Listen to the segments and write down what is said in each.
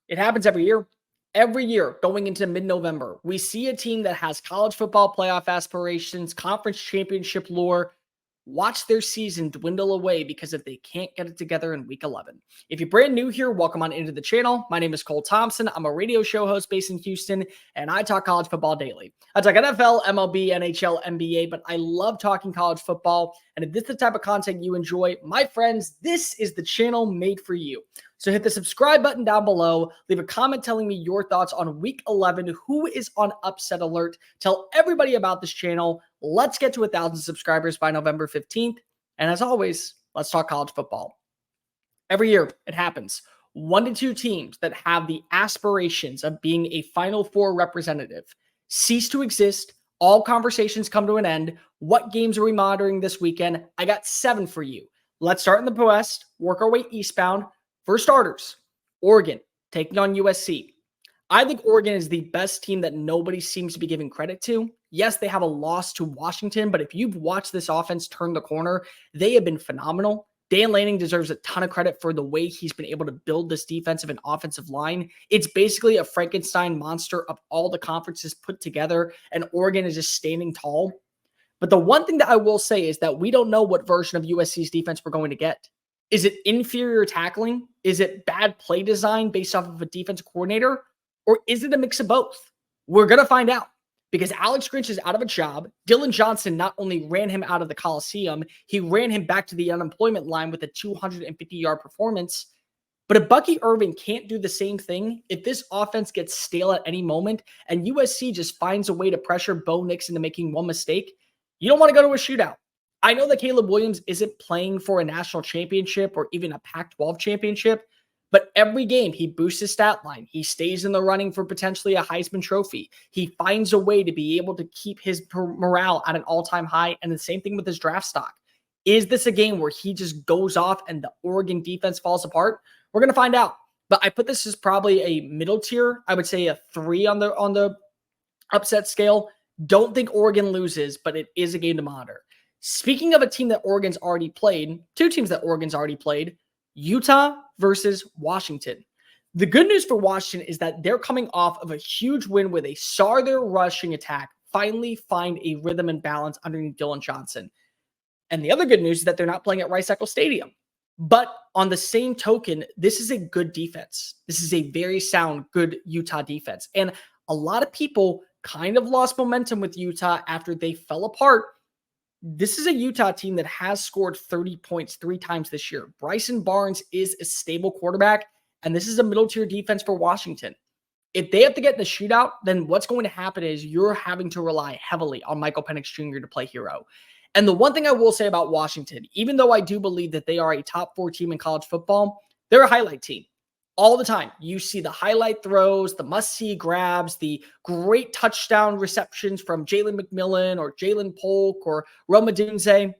It happens every year. Every year going into mid-November, we see a team that has college football playoff aspirations, conference championship lore, watch their season dwindle away because if they can't get it together in week 11. If you're brand new here, welcome on into the channel. My name is Cole Thompson. I'm a radio show host based in Houston, and I talk college football daily. I talk NFL, MLB, NHL, NBA, but I love talking college football. And if this is the type of content you enjoy, my friends, this is the channel made for you. So hit the subscribe button down below, leave a comment telling me your thoughts on week 11, who is on upset alert, tell everybody about this channel. Let's get to 1,000 subscribers by November 15th. And as always, let's talk college football. Every year it happens. 1 to 2 teams that have the aspirations of being a Final Four representative cease to exist. All conversations come to an end. What games are we monitoring this weekend? I got 7 for you. Let's start in the West, work our way eastbound. For starters, Oregon taking on USC. I think Oregon is the best team that nobody seems to be giving credit to. Yes, they have a loss to Washington, but if you've watched this offense turn the corner, they have been phenomenal. Dan Lanning deserves a ton of credit for the way he's been able to build this defensive and offensive line. It's basically a Frankenstein monster of all the conferences put together, and Oregon is just standing tall. But the one thing that I will say is that we don't know what version of USC's defense we're going to get. Is it inferior tackling? Is it bad play design based off of a defensive coordinator? Or is it a mix of both? We're going to find out because Alex Grinch is out of a job. Dylan Johnson not only ran him out of the Coliseum, he ran him back to the unemployment line with a 250-yard performance. But if Bucky Irving can't do the same thing, if this offense gets stale at any moment and USC just finds a way to pressure Bo Nix into making one mistake, you don't want to go to a shootout. I know that Caleb Williams isn't playing for a national championship or even a Pac-12 championship, but every game he boosts his stat line. He stays in the running for potentially a Heisman Trophy. He finds a way to be able to keep his morale at an all-time high, and the same thing with his draft stock. Is this a game where he just goes off and the Oregon defense falls apart? We're going to find out. But I put this as probably a middle tier. I would say a 3 on the upset scale. Don't think Oregon loses, but it is a game to monitor. Speaking of a team that Oregon's already played, 2 teams that Oregon's already played, Utah versus Washington. The good news for Washington is that they're coming off of a huge win where they saw their rushing attack finally find a rhythm and balance underneath Dylan Johnson. And the other good news is that they're not playing at Rice-Eccles Stadium. But on the same token, this is a good defense. This is a very sound, good Utah defense. And a lot of people kind of lost momentum with Utah after they fell apart. This is a Utah team that has scored 30 points 3 times this year. Bryson Barnes is a stable quarterback, and this is a middle-tier defense for Washington. If they have to get in the shootout, then what's going to happen is you're having to rely heavily on Michael Penix Jr. to play hero. And the one thing I will say about Washington, even though I do believe that they are a top 4 team in college football, they're a highlight team. All the time, you see the highlight throws, the must-see grabs, the great touchdown receptions from Jalen McMillan or Jalen Polk or Rome Odunze.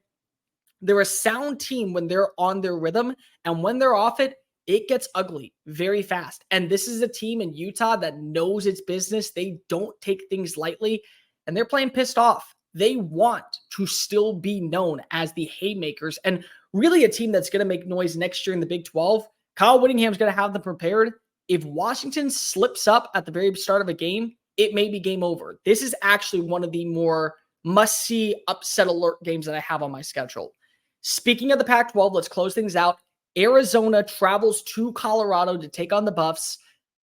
They're a sound team when they're on their rhythm, and when they're off it, it gets ugly very fast. And this is a team in Utah that knows its business. They don't take things lightly, and they're playing pissed off. They want to still be known as the Haymakers, and really a team that's going to make noise next year in the Big 12. Kyle Whittingham's going to have them prepared. If Washington slips up at the very start of a game, it may be game over. This is actually one of the more must-see upset alert games that I have on my schedule. Speaking of the Pac-12, let's close things out. Arizona travels to Colorado to take on the Buffs.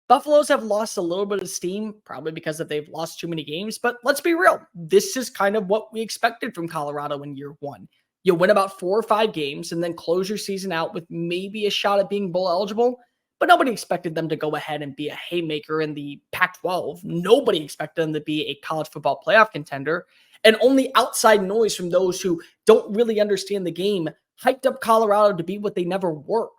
Buffaloes have lost a little bit of steam, probably because they've lost too many games, but let's be real. This is kind of what we expected from Colorado in year 1. You'll win about 4 or 5 games and then close your season out with maybe a shot at being bowl eligible. But nobody expected them to go ahead and be a haymaker in the Pac-12. Nobody expected them to be a college football playoff contender. And only outside noise from those who don't really understand the game hyped up Colorado to be what they never were.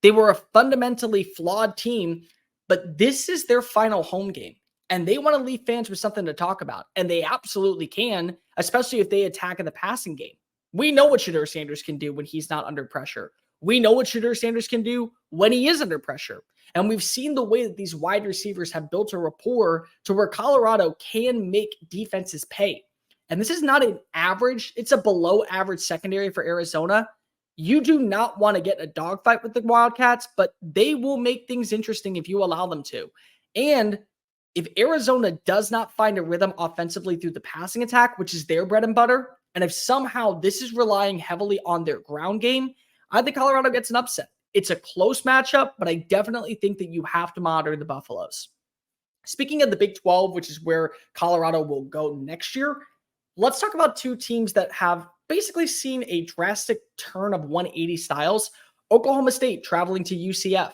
They were a fundamentally flawed team, but this is their final home game. And they want to leave fans with something to talk about. And they absolutely can, especially if they attack in the passing game. We know what Shedeur Sanders can do when he's not under pressure. We know what Shedeur Sanders can do when he is under pressure. And we've seen the way that these wide receivers have built a rapport to where Colorado can make defenses pay. And this is not an average, it's a below average secondary for Arizona. You do not want to get a dogfight with the Wildcats, but they will make things interesting if you allow them to. And if Arizona does not find a rhythm offensively through the passing attack, which is their bread and butter, and if somehow this is relying heavily on their ground game, I think Colorado gets an upset. It's a close matchup, but I definitely think that you have to monitor the Buffaloes. Speaking of the Big 12, which is where Colorado will go next year, let's talk about two teams that have basically seen a drastic turn of 180 styles. Oklahoma State traveling to UCF.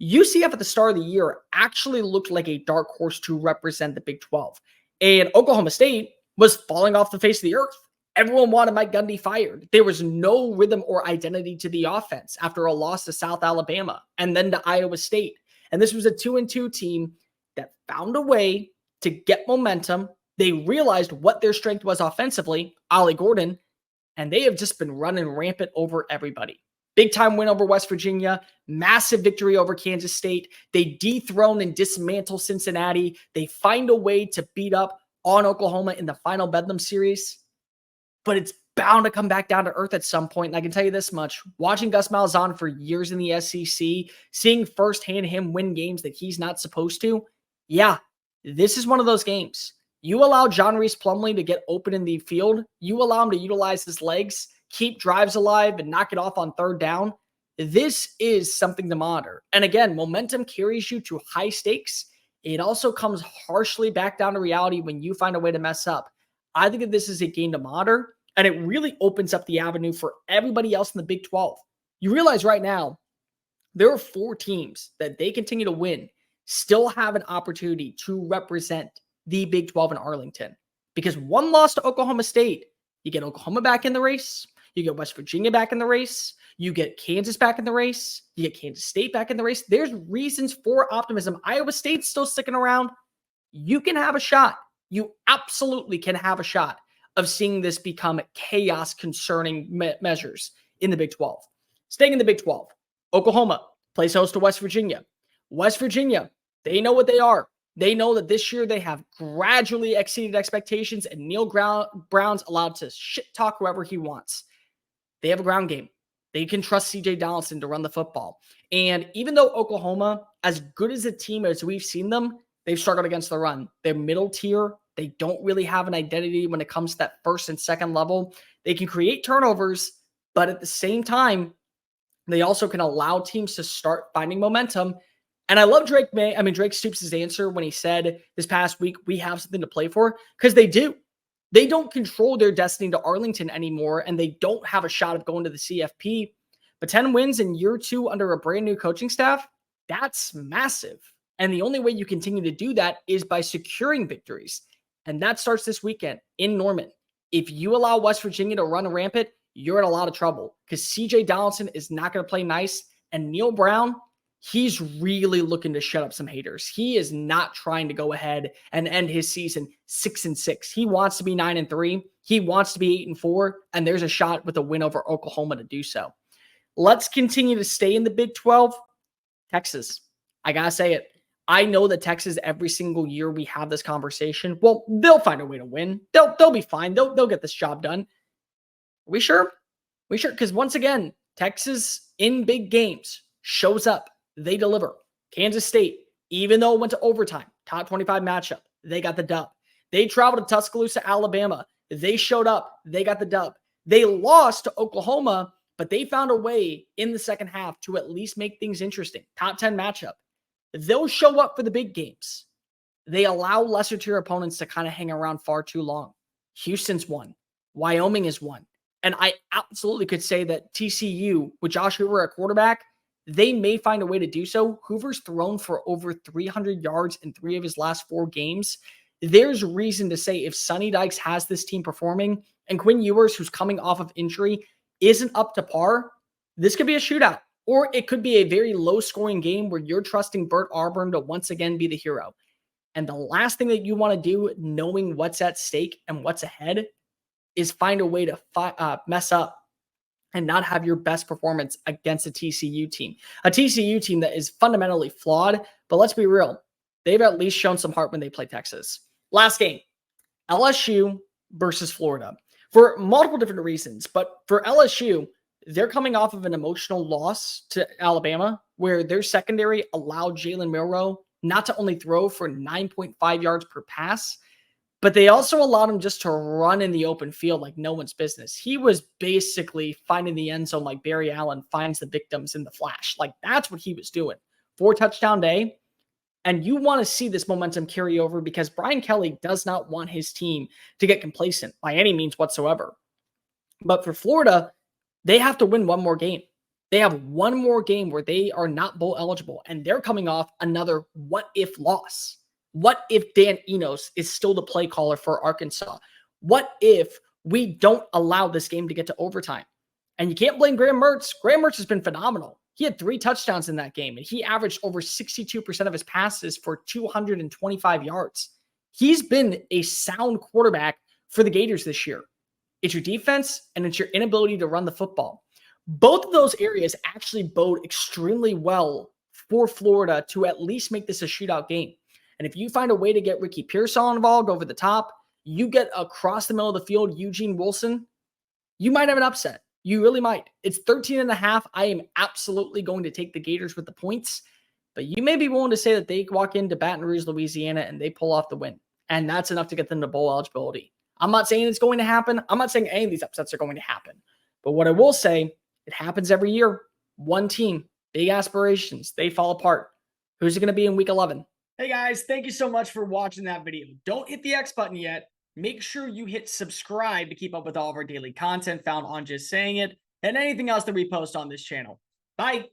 UCF at the start of the year actually looked like a dark horse to represent the Big 12. And Oklahoma State was falling off the face of the earth. Everyone wanted Mike Gundy fired. There was no rhythm or identity to the offense after a loss to South Alabama and then to Iowa State. And this was a 2-2 team that found a way to get momentum. They realized what their strength was offensively, Ollie Gordon, and they have just been running rampant over everybody. Big time win over West Virginia, massive victory over Kansas State. They dethrone and dismantle Cincinnati. They find a way to beat up on Oklahoma in the final Bedlam series, but it's bound to come back down to earth at some point. And I can tell you this much, watching Gus Malzahn for years in the SEC, seeing firsthand him win games that he's not supposed to, yeah, this is one of those games. You allow John Reese Plumlee to get open in the field. You allow him to utilize his legs, keep drives alive, and knock it off on third down. This is something to monitor. And again, momentum carries you to high stakes. It also comes harshly back down to reality when you find a way to mess up. I think that this is a game to monitor, and it really opens up the avenue for everybody else in the Big 12. You realize right now, there are 4 teams that they continue to win, still have an opportunity to represent the Big 12 in Arlington. Because one loss to Oklahoma State, you get Oklahoma back in the race, you get West Virginia back in the race, you get Kansas back in the race, you get Kansas State back in the race. There's reasons for optimism. Iowa State's still sticking around. You can have a shot. You absolutely can have a shot of seeing this become chaos concerning measures in the Big 12. Staying in the Big 12, Oklahoma plays host to West Virginia. West Virginia, they know what they are. They know that this year they have gradually exceeded expectations, and Neil Brown's allowed to shit talk whoever he wants. They have a ground game. They can trust CJ Donaldson to run the football. And even though Oklahoma, as good as a team as we've seen them, they've struggled against the run. They're middle tier. They don't really have an identity when it comes to that first and second level. They can create turnovers, but at the same time, they also can allow teams to start finding momentum. And I love Drake Stoops' answer when he said this past week, we have something to play for, because they do. They don't control their destiny to Arlington anymore, and they don't have a shot of going to the CFP. But 10 wins in year 2 under a brand new coaching staff, that's massive. And the only way you continue to do that is by securing victories. And that starts this weekend in Norman. If you allow West Virginia to run rampant, you're in a lot of trouble, because CJ Donaldson is not going to play nice. And Neil Brown, he's really looking to shut up some haters. He is not trying to go ahead and end his season 6-6. He wants to be 9-3. He wants to be 8-4. And there's a shot with a win over Oklahoma to do so. Let's continue to stay in the Big 12. Texas. I got to say it. I know that Texas, every single year we have this conversation, well, they'll find a way to win. They'll be fine. They'll get this job done. Are we sure? We sure? Because once again, Texas in big games shows up. They deliver. Kansas State, even though it went to overtime, top 25 matchup, they got the dub. They traveled to Tuscaloosa, Alabama. They showed up. They got the dub. They lost to Oklahoma, but they found a way in the second half to at least make things interesting. Top 10 matchup. They'll show up for the big games. They allow lesser tier opponents to kind of hang around far too long. Houston's won. Wyoming is won. And I absolutely could say that TCU, with Josh Hoover at quarterback, they may find a way to do so. Hoover's thrown for over 300 yards in 3 of his last 4 games. There's reason to say if Sonny Dykes has this team performing and Quinn Ewers, who's coming off of injury, isn't up to par, this could be a shootout. Or it could be a very low-scoring game where you're trusting Bert Auburn to once again be the hero. And the last thing that you want to do, knowing what's at stake and what's ahead, is find a way to mess up and not have your best performance against a TCU team. A TCU team that is fundamentally flawed, but let's be real. They've at least shown some heart when they play Texas. Last game, LSU versus Florida. For multiple different reasons, but for LSU, They're coming off of an emotional loss to Alabama where their secondary allowed Jalen Milroe not to only throw for 9.5 yards per pass, but they also allowed him just to run in the open field like no one's business. He was basically finding the end zone like Barry Allen finds the victims in the flash. Like that's what he was doing. 4 touchdown day. And you want to see this momentum carry over because Brian Kelly does not want his team to get complacent by any means whatsoever. But for Florida, they have to win one more game. They have one more game where they are not bowl eligible, and they're coming off another what if loss. What if Dan Enos is still the play caller for Arkansas? What if we don't allow this game to get to overtime? And you can't blame Graham Mertz. Graham Mertz has been phenomenal. He had 3 touchdowns in that game, and he averaged over 62% of his passes for 225 yards. He's been a sound quarterback for the Gators this year. It's your defense, and it's your inability to run the football. Both of those areas actually bode extremely well for Florida to at least make this a shootout game. And if you find a way to get Ricky Pearsall involved over the top, you get across the middle of the field Eugene Wilson, you might have an upset. You really might. It's 13.5. I am absolutely going to take the Gators with the points, but you may be willing to say that they walk into Baton Rouge, Louisiana, and they pull off the win. And that's enough to get them to bowl eligibility. I'm not saying it's going to happen. I'm not saying any of these upsets are going to happen. But what I will say, it happens every year. One team, big aspirations, they fall apart. Who's it going to be in week 11? Hey guys, thank you so much for watching that video. Don't hit the X button yet. Make sure you hit subscribe to keep up with all of our daily content found on Just Saying It and anything else that we post on this channel. Bye.